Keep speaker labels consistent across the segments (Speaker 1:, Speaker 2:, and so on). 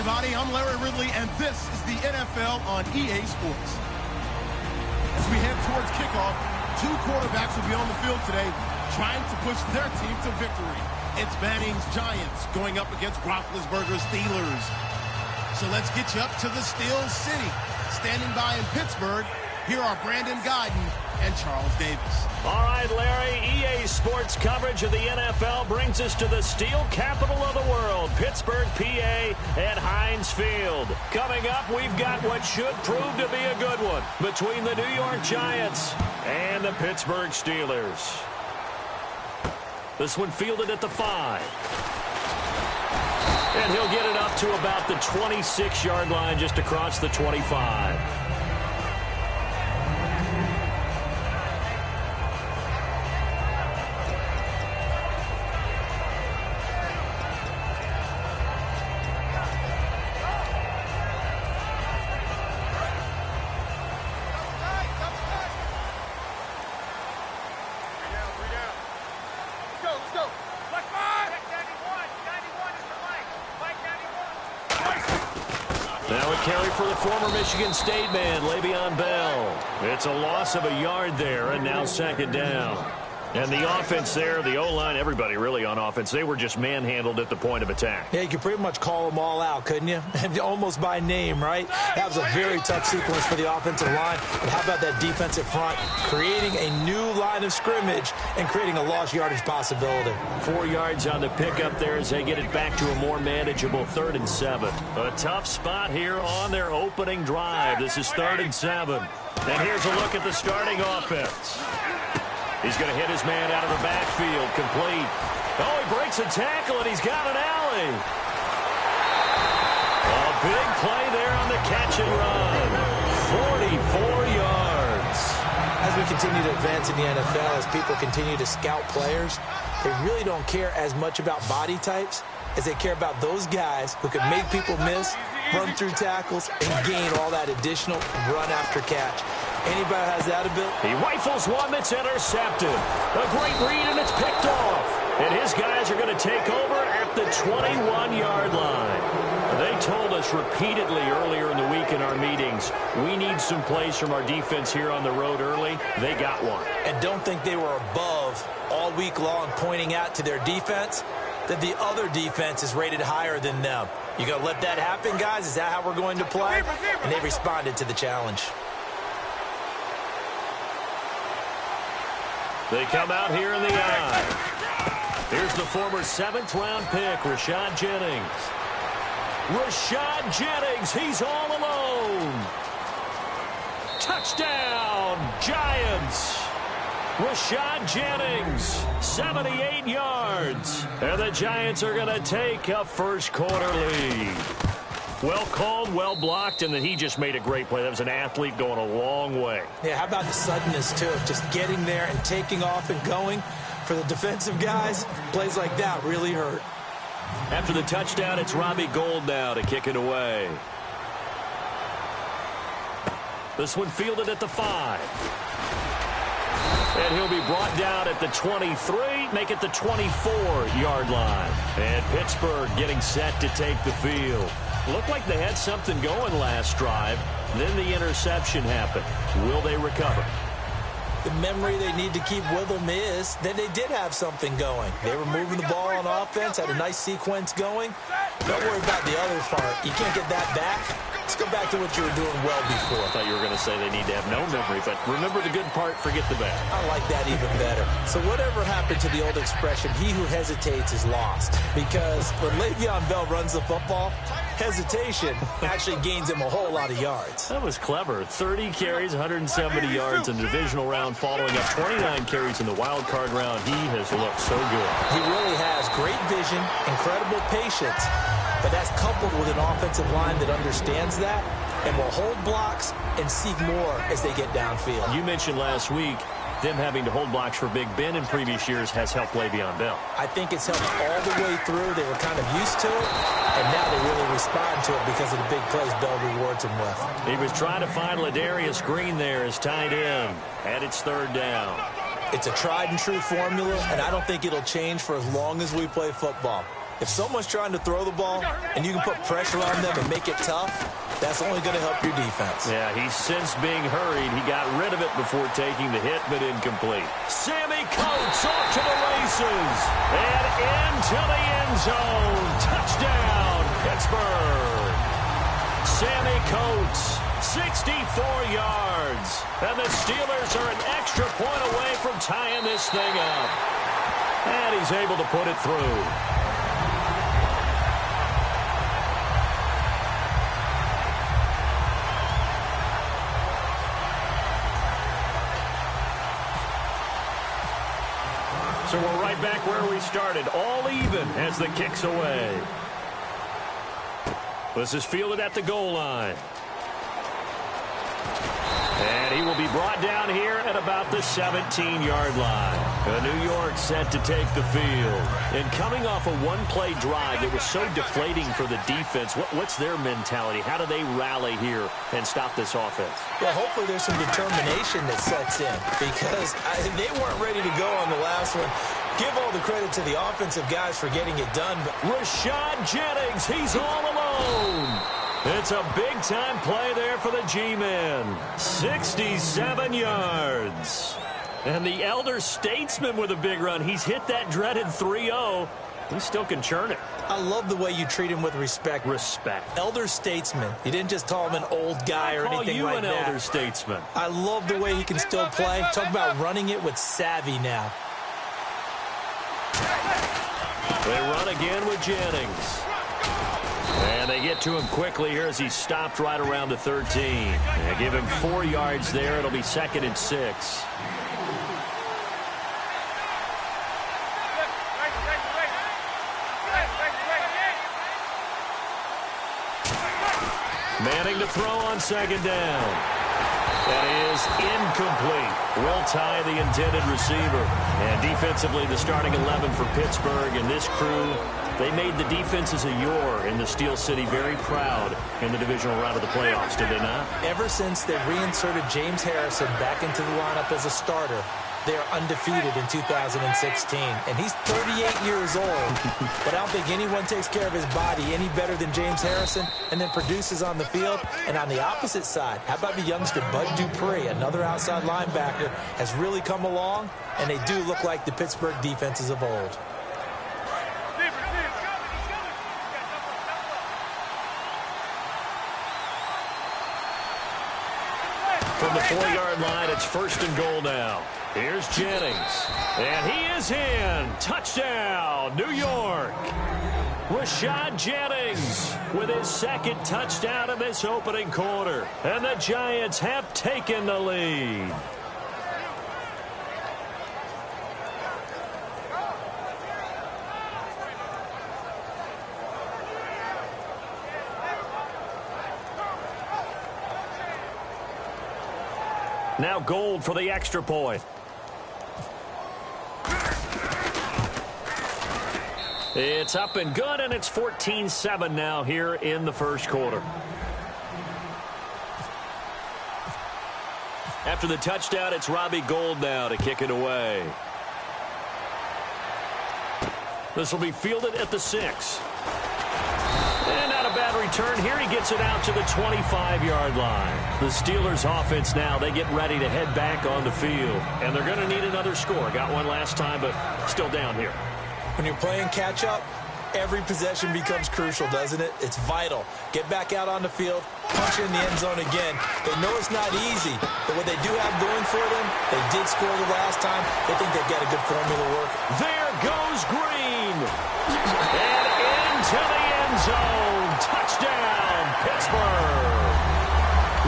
Speaker 1: everybody. I'm Larry Ridley, and this is the NFL on EA Sports. As we head towards kickoff, two quarterbacks will be on the field today trying to push their team to victory. It's Manning's Giants going up against Roethlisberger's Steelers. So let's get you up to the Steel City. Standing by in Pittsburgh, here are Brandon Guyton and Charles Davis.
Speaker 2: All right, Larry, EA Sports coverage of the NFL brings us to the steel capital of the world, Pittsburgh, PA, at Heinz Field. Coming up, we've got what should prove to be a good one between the New York Giants and the Pittsburgh Steelers. This one fielded at the 5. And he'll get it up to about the 26-yard line, just across the 25. Carry for the former Michigan State man, Le'Veon Bell. It's a loss of a yard there, and now second down. And the offense there, the O-line, everybody really on offense, they were just manhandled at the point of attack.
Speaker 3: Yeah, you could pretty much call them all out, couldn't you? Almost by name, right? That was a very tough sequence for the offensive line. But how about that defensive front creating a new line of scrimmage and creating a lost yardage possibility?
Speaker 2: 4 yards on the pickup there as they get it back to a more manageable 3rd and 7. A tough spot here on their opening drive. This is 3rd and 7. And here's a look at the starting offense. He's going to hit his man out of the backfield, complete. Oh, he breaks a tackle, and he's got an alley. A big play there on the catch and run. 44 yards.
Speaker 3: As we continue to advance in the NFL, as people continue to scout players, they really don't care as much about body types as they care about those guys who can make people miss, run through tackles, and gain all that additional run after catch. Anybody has that ability?
Speaker 2: He rifles one that's intercepted. A great read, and it's picked off. And his guys are going to take over at the 21-yard line. They told us repeatedly earlier in the week in our meetings, we need some plays from our defense here on the road early. They got one.
Speaker 3: And don't think they were above all week long pointing out to their defense that the other defense is rated higher than them. You going to let that happen, guys? Is that how we're going to play? And they responded to the challenge.
Speaker 2: They come out here in the eye. Here's the former 7th-round pick, Rashad Jennings. Rashad Jennings, he's all alone. Touchdown, Giants. Rashad Jennings, 78 yards. And the Giants are going to take a first-quarter lead. Well called, well blocked, and then he just made a great play. That was an athlete going a long way.
Speaker 3: Yeah, how about the suddenness, too? Just getting there and taking off and going. For the defensive guys, plays like that really hurt.
Speaker 2: After the touchdown, it's Robbie Gould now to kick it away. This one fielded at the 5. And he'll be brought down at the 23, make it the 24-yard line. And Pittsburgh getting set to take the field. Looked like they had something going last drive. Then the interception happened. Will they recover?
Speaker 3: The memory they need to keep with them is that they did have something going. They were moving the ball on offense, had a nice sequence going. Don't worry about the other part. You can't get that back. Let's go back to what you were doing well before.
Speaker 2: I thought you were going to say they need to have no memory, but remember the good part, forget the bad.
Speaker 3: I like that even better. So whatever happened to the old expression, he who hesitates is lost. Because when Le'Veon Bell runs the football, hesitation actually gains him a whole lot of yards.
Speaker 2: That was clever. 30 carries, 170 yards in the divisional round, following up 29 carries in the wild card round. He has looked so good.
Speaker 3: He really has great vision, incredible patience. But that's coupled with an offensive line that understands that and will hold blocks and seek more as they get downfield.
Speaker 2: You mentioned last week them having to hold blocks for Big Ben in previous years has helped Le'Veon Bell.
Speaker 3: I think it's helped all the way through. They were kind of used to it, and now they really respond to it because of the big plays Bell rewards them with.
Speaker 2: He was trying to find Ladarius Green there as tight end, and it's 3rd down.
Speaker 3: It's a tried-and-true formula, and I don't think it'll change for as long as we play football. If someone's trying to throw the ball and you can put pressure on them and make it tough, that's only going to help your defense.
Speaker 2: Yeah, he's since being hurried. He got rid of it before taking the hit, but incomplete. Sammy Coates off to the races and into the end zone. Touchdown, Pittsburgh. Sammy Coates, 64 yards. And the Steelers are an extra point away from tying this thing up. And he's able to put it through. So we're right back where we started, all even as the kick's away. This is fielded at the goal line. And he will be brought down here at about the 17-yard line. New York set to take the field. And coming off a one-play drive that was so deflating for the defense, what's their mentality? How do they rally here and stop this offense?
Speaker 3: Well, hopefully there's some determination that sets in because they weren't ready to go on the last one. Give all the credit to the offensive guys for getting it done. But
Speaker 2: Rashad Jennings, he's all alone. It's a big-time play there for the G-men. 67 yards. And the elder statesman with a big run. He's hit that dreaded 3-0. He still can churn it.
Speaker 3: I love the way you treat him with respect.
Speaker 2: Respect.
Speaker 3: Elder statesman. You didn't just call him an old guy or anything like that.
Speaker 2: Call you an elder statesman.
Speaker 3: I love the way he can still play. Talk about running it with savvy now.
Speaker 2: They run again with Jennings. And they get to him quickly here as he's stopped right around the 13. They give him 4 yards there. It'll be 2nd and 6. Manning to throw on 2nd down. That is incomplete. Will tie the intended receiver. And defensively, the starting 11 for Pittsburgh and this crew, they made the defenses of yore in the Steel City very proud in the divisional round of the playoffs, did they not?
Speaker 3: Ever since they reinserted James Harrison back into the lineup as a starter, they are undefeated in 2016. And he's 38 years old, but I don't think anyone takes care of his body any better than James Harrison and then produces on the field. And on the opposite side, how about the youngster Bud Dupree, another outside linebacker, has really come along, and they do look like the Pittsburgh defenses of old.
Speaker 2: From the 4-yard line, it's 1st and goal now. Here's Jennings. And he is in. Touchdown, New York. Rashad Jennings with his 2nd touchdown of this opening quarter. And the Giants have taken the lead. Now Gold for the extra point. It's up and good, and it's 14-7 now here in the first quarter. After the touchdown, it's Robbie Gould now to kick it away. This will be fielded at the 6. And not a bad return here. He gets it out to the 25-yard line. The Steelers offense now, they get ready to head back on the field. And they're going to need another score. Got one last time, but still down here.
Speaker 3: When you're playing catch-up, every possession becomes crucial, doesn't it? It's vital. Get back out on the field, punch in the end zone again. They know it's not easy, but what they do have going for them, they did score the last time. They think they've got a good formula to work.
Speaker 2: There goes Green. And into the end zone. Touchdown, Pittsburgh.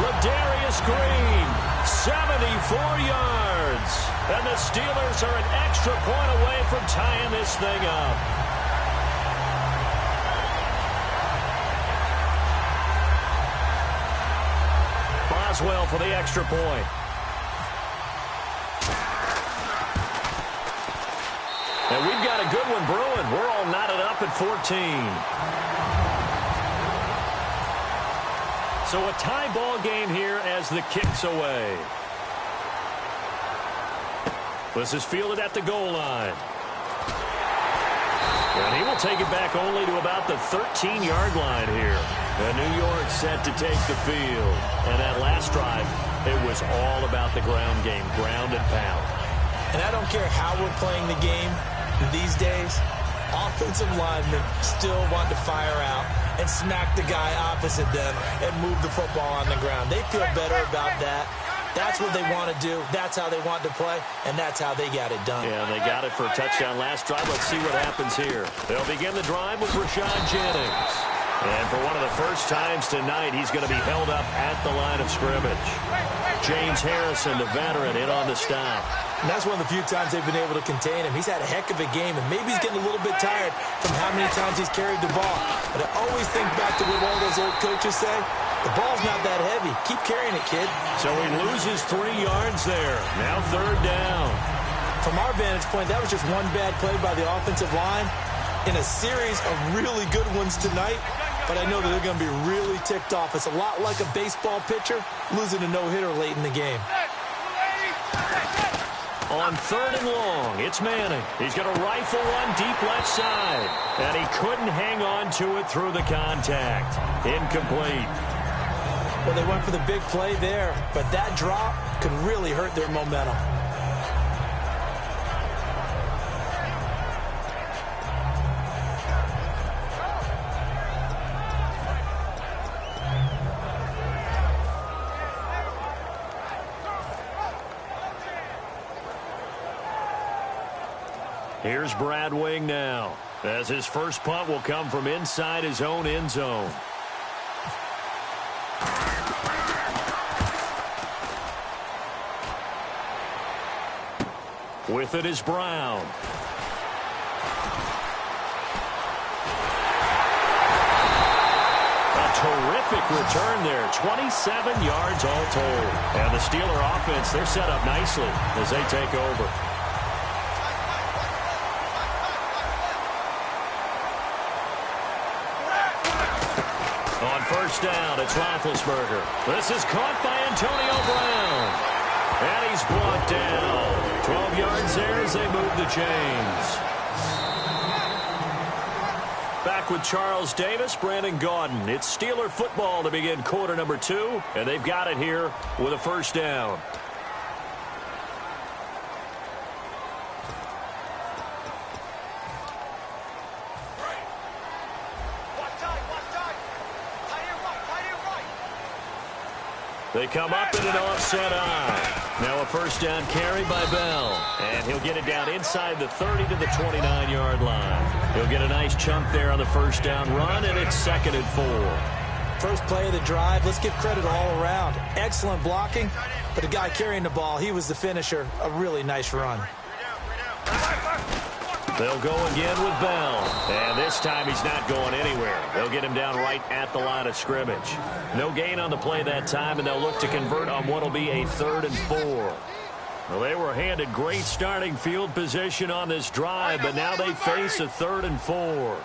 Speaker 2: Ladarius Green, 74 yards. And the Steelers are an extra point away from tying this thing up. Boswell for the extra point. And we've got a good one brewing. We're all knotted up at 14. So a tie ball game here as the kick's away. This is fielded at the goal line. And he will take it back only to about the 13-yard line here. And New York set to take the field. And that last drive, it was all about the ground game, ground and pound.
Speaker 3: And I don't care how we're playing the game these days, offensive linemen still want to fire out and smack the guy opposite them and move the football on the ground. They feel better about that. That's what they want to do. That's how they want to play, and that's how they got it done.
Speaker 2: Yeah, they got it for a touchdown last drive. Let's see what happens here. They'll begin the drive with Rashad Jennings. And for one of the first times tonight, he's going to be held up at the line of scrimmage. James Harrison, the veteran, in on the stop.
Speaker 3: And that's one of the few times they've been able to contain him. He's had a heck of a game, and maybe he's getting a little bit tired from how many times he's carried the ball. But I always think back to what all those old coaches say. The ball's not that heavy. Keep carrying it, kid.
Speaker 2: So he loses 3 yards there. Now third down.
Speaker 3: From our vantage point, that was just one bad play by the offensive line in a series of really good ones tonight. But I know that they're going to be really ticked off. It's a lot like a baseball pitcher losing a no-hitter late in the game.
Speaker 2: On third and long, it's Manning. He's going to rifle one deep left side. And he couldn't hang on to it through the contact. Incomplete.
Speaker 3: Well, they went for the big play there, but that drop could really hurt their momentum.
Speaker 2: Here's Brad Wing now, as his first punt will come from inside his own end zone. With it is Brown. A terrific return there. 27 yards all told. And the Steeler offense, they're set up nicely as they take over. On first down, it's Roethlisberger. This is caught by Antonio Brown. And he's brought down. 12 yards there as they move the chains. Back with Charles Davis, Brandon Gaudin. It's Steeler football to begin quarter number 2. And they've got it here with a first down. They come up in an offset eye. Now a first down carry by Bell. And he'll get it down inside the 30 to the 29-yard line. He'll get a nice chunk there on the first down run, and it's 2nd and 4.
Speaker 3: First play of the drive, let's give credit all around. Excellent blocking, but the guy carrying the ball, he was the finisher. A really nice run.
Speaker 2: They'll go again with Bell. And this time he's not going anywhere. They'll get him down right at the line of scrimmage. No gain on the play that time, and they'll look to convert on what will be a 3rd and 4. Well, they were handed great starting field position on this drive, but now they face a 3rd and 4.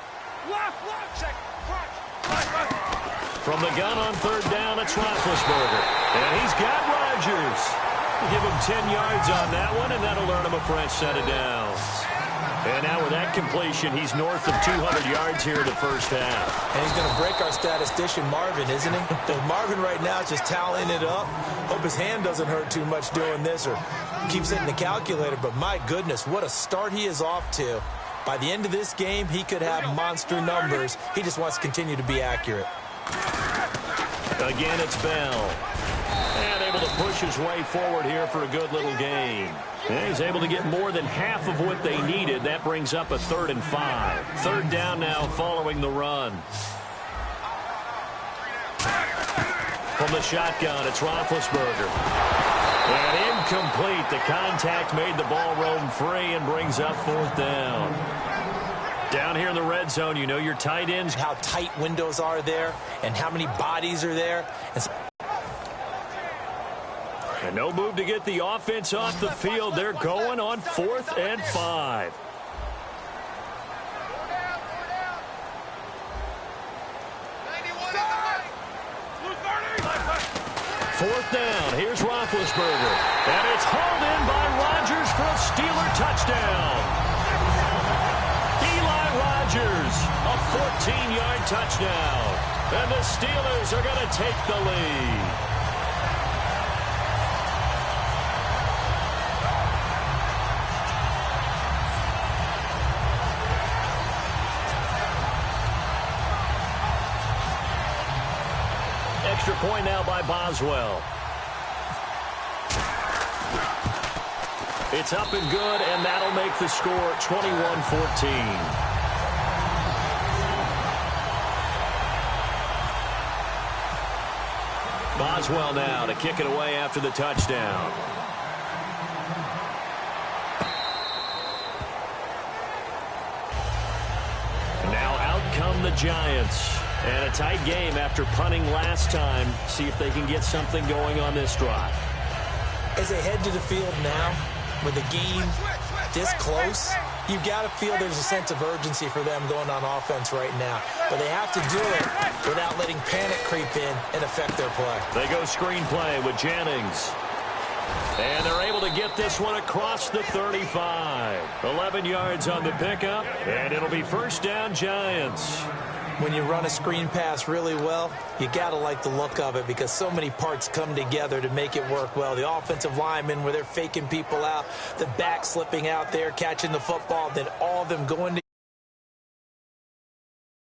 Speaker 2: From the gun on third down, it's Roethlisberger. And he's got Rodgers. Give him 10 yards on that one, and that'll earn him a fresh set of downs. And now with that completion, he's north of 200 yards here in the first half.
Speaker 3: And he's going to break our statistician, Marvin, isn't he? Marvin right now is just tallying it up. Hope his hand doesn't hurt too much doing this or keeps hitting the calculator. But my goodness, what a start he is off to. By the end of this game, he could have monster numbers. He just wants to continue to be accurate.
Speaker 2: Again, it's Bell. And able to push his way forward here for a good little gain. And he's able to get more than half of what they needed. That brings up a 3rd and 5. Third down now following the run. From the shotgun, it's Roethlisberger. And incomplete. The contact made the ball roam free and brings up 4th down. Down here in the red zone, you know your tight ends.
Speaker 3: How tight windows are there and how many bodies are there.
Speaker 2: And no move to get the offense off the field. They're going on 4th and 5. Fourth down. Here's Roethlisberger. And it's hauled in by Rodgers for a Steeler touchdown. Eli Rodgers 14-yard touchdown. And the Steelers are going to take the lead. Extra point now by Boswell. It's up and good, and that'll make the score 21-14. Boswell now to kick it away after the touchdown. Now out come the Giants. And a tight game after punting last time. See if they can get something going on this drive.
Speaker 3: As they head to the field now, with the game this close, you've got to feel there's a sense of urgency for them going on offense right now. But they have to do it without letting panic creep in and affect their play.
Speaker 2: They go screenplay with Jennings. And they're able to get this one across the 35. 11 yards on the pickup, and it'll be first down Giants.
Speaker 3: When you run a screen pass really well, you got to like the look of it because so many parts come together to make it work well. The offensive linemen where they're faking people out, the back slipping out there, catching the football, then all of them going to